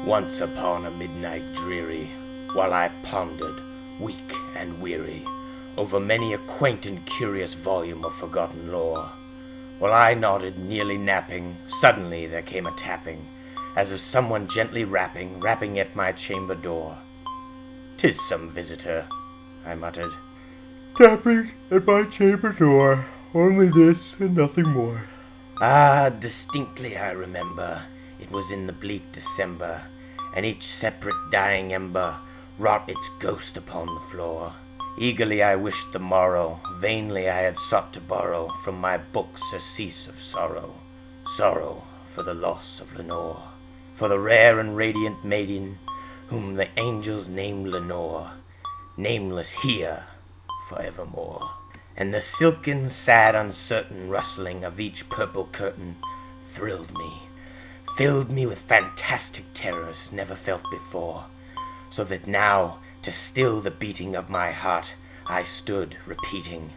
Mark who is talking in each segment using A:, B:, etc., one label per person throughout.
A: Once upon a midnight dreary, while I pondered, weak and weary, over many a quaint and curious volume of forgotten lore, while I nodded, nearly napping, suddenly there came a tapping, as of someone gently rapping at my chamber door. "'Tis some visitor," I muttered.
B: "Tapping at my chamber door, only this and nothing more."
A: Ah, distinctly I remember, it was in the bleak December, and each separate dying ember wrought its ghost upon the floor. Eagerly I wished the morrow, vainly I had sought to borrow from my books surcease of sorrow. Sorrow for the loss of Lenore, for the rare and radiant maiden whom the angels named Lenore, nameless here forevermore. And the silken, sad, uncertain rustling of each purple curtain thrilled me, filled me with fantastic terrors never felt before, so that now, to still the beating of my heart, I stood repeating,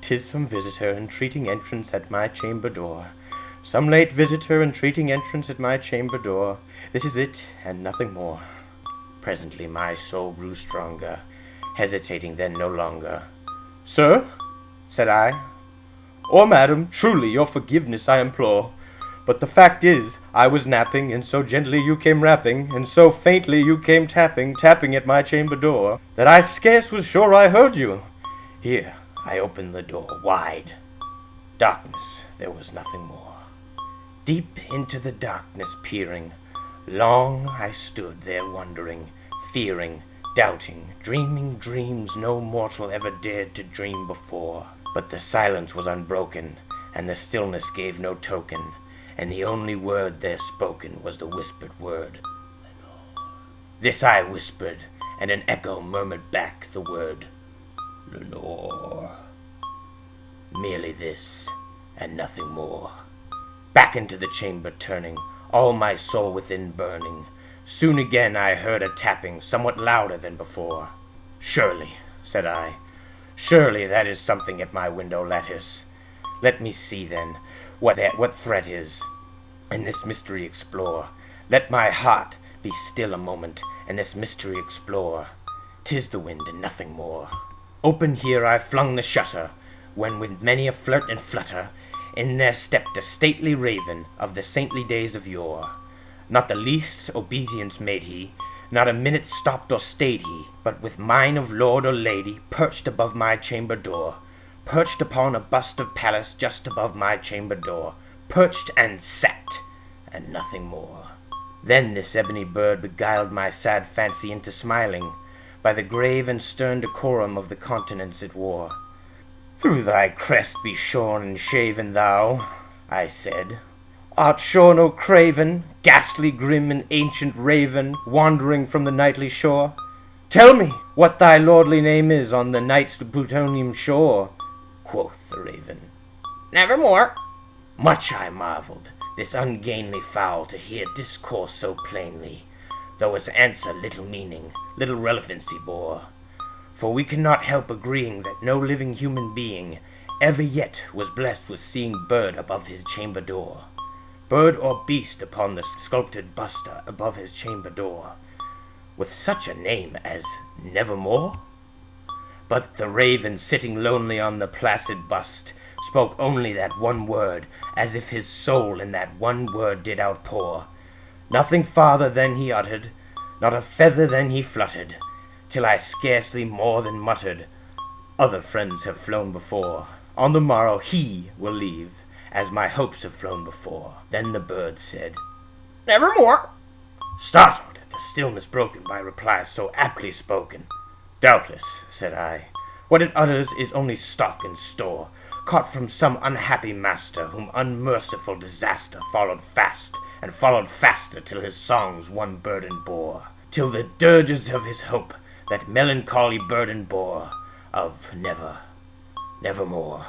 A: "'Tis some visitor entreating entrance at my chamber door. Some late visitor entreating entrance at my chamber door. This is it, and nothing more." Presently my soul grew stronger, hesitating then no longer. "Sir," said I, "or madam, truly your forgiveness I implore. But the fact is, I was napping, and so gently you came rapping, and so faintly you came tapping at my chamber door, that I scarce was sure I heard you." Here I opened the door wide. Darkness, there was nothing more. Deep into the darkness peering, long I stood there wondering, fearing, doubting, dreaming dreams no mortal ever dared to dream before. But the silence was unbroken, and the stillness gave no token, and the only word there spoken was the whispered word, "Lenore." This I whispered, and an echo murmured back the word, "Lenore." Merely this, and nothing more. Back into the chamber turning, all my soul within burning, soon again I heard a tapping, somewhat louder than before. "Surely," said I, "surely that is something at my window lattice. Let me see, then, what threat is, and this mystery explore. Let my heart be still a moment, and this mystery explore. 'Tis the wind and nothing more." Open here I flung the shutter, when with many a flirt and flutter, in there stepped a stately raven of the saintly days of yore. Not the least obeisance made he, not a minute stopped or stayed he, but with mien of lord or lady perched above my chamber door, perched upon a bust of Pallas just above my chamber door, perched and sat, and nothing more. Then this ebony bird beguiled my sad fancy into smiling, by the grave and stern decorum of the countenance it wore. "Through thy crest be shorn and shaven, thou," I said, "art shorn, O craven, ghastly, grim, and ancient raven, wandering from the nightly shore? Tell me what thy lordly name is on the night's Plutonian shore." Quoth the raven, "Nevermore." Much I marveled, this ungainly fowl to hear discourse so plainly, though its answer little meaning, little relevancy bore. For we cannot help agreeing that no living human being ever yet was blessed with seeing bird above his chamber door, bird or beast upon the sculptured buster above his chamber door, with such a name as Nevermore. But the raven, sitting lonely on the placid bust, spoke only that one word, as if his soul in that one word did outpour. Nothing farther than he uttered, not a feather than he fluttered, till I scarcely more than muttered, "Other friends have flown before. On the morrow he will leave, as my hopes have flown before." Then the bird said, "Nevermore," startled at the stillness broken by replies so aptly spoken. "Doubtless," said I, "what it utters is only stock and store, caught from some unhappy master, whom unmerciful disaster followed fast, and followed faster, till his songs one burden bore, till the dirges of his hope that melancholy burden bore, of nevermore."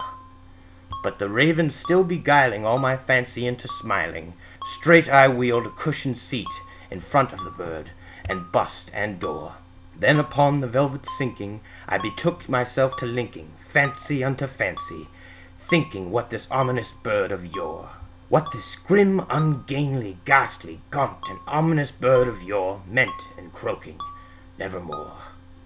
A: But the raven still beguiling all my fancy into smiling, straight I wheeled a cushioned seat in front of the bird, and bust and door. Then upon the velvet sinking, I betook myself to linking fancy unto fancy, thinking what this ominous bird of yore what this grim, ungainly, ghastly, gaunt, and ominous bird of yore meant in croaking, nevermore.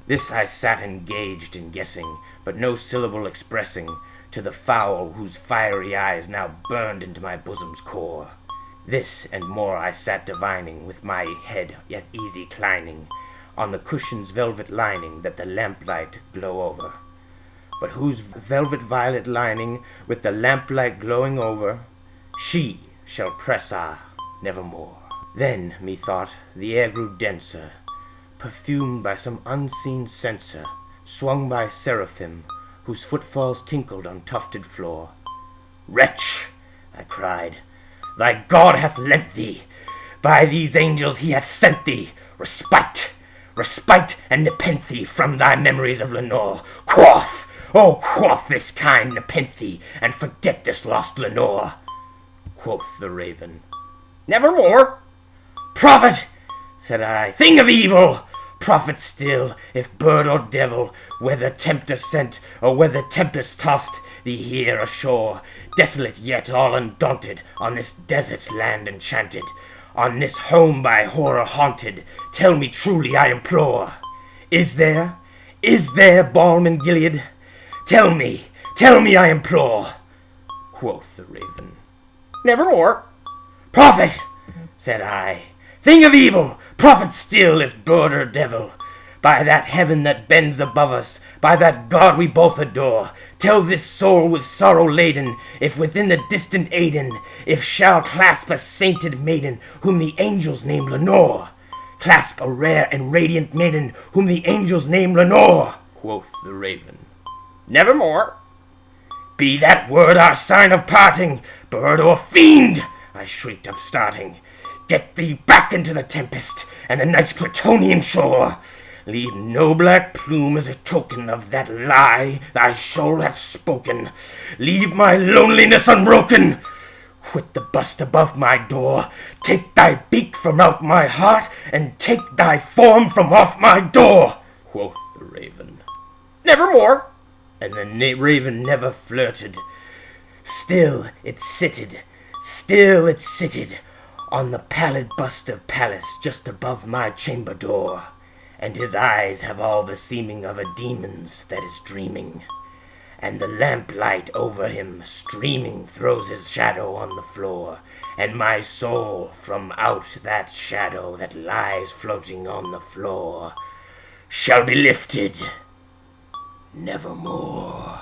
A: This I sat engaged in guessing, but no syllable expressing, to the fowl whose fiery eyes now burned into my bosom's core. This and more I sat divining, with my head yet easy clining, on the cushion's velvet lining that the lamplight glow over. But whose velvet violet lining, with the lamplight glowing over, she shall press nevermore. Then, methought, the air grew denser, perfumed by some unseen censer, swung by seraphim, whose footfalls tinkled on tufted floor. Wretch, I cried, thy God hath lent thee, by these angels he hath sent thee, respite and nepenthe from thy memories of Lenore. Quaff, oh quaff this kind nepenthe, and forget this lost Lenore. Quoth the raven, nevermore. Prophet, said I, thing of evil, prophet still, if bird or devil, whether tempter sent, or whether tempest tossed thee here ashore, desolate yet all undaunted, on this desert land enchanted, on this home by horror haunted, tell me truly, I implore, is there balm in Gilead? Tell me, I implore. Quoth the raven, nevermore. Prophet, said I, thing of evil, prophet still, if bird or devil, by that heaven that bends above us, by that God we both adore, tell this soul with sorrow laden, if within the distant Aidenn, if shall clasp a sainted maiden, whom the angels name Lenore, clasp a rare and radiant maiden, whom the angels name Lenore. Quoth the raven, nevermore. Be that word our sign of parting, bird or fiend, I shrieked up starting. Get thee back into the tempest, and the nice Plutonian shore. Leave no black plume as a token of that lie thy soul hath spoken. Leave my loneliness unbroken. Quit the bust above my door. Take thy beak from out my heart, and take thy form from off my door. Quoth the raven, nevermore. And the raven never flirted. Still it sitted, on the pallid bust of Pallas just above my chamber door, and his eyes have all the seeming of a demon's that is dreaming, and the lamplight over him streaming throws his shadow on the floor, and my soul from out that shadow that lies floating on the floor shall be lifted nevermore.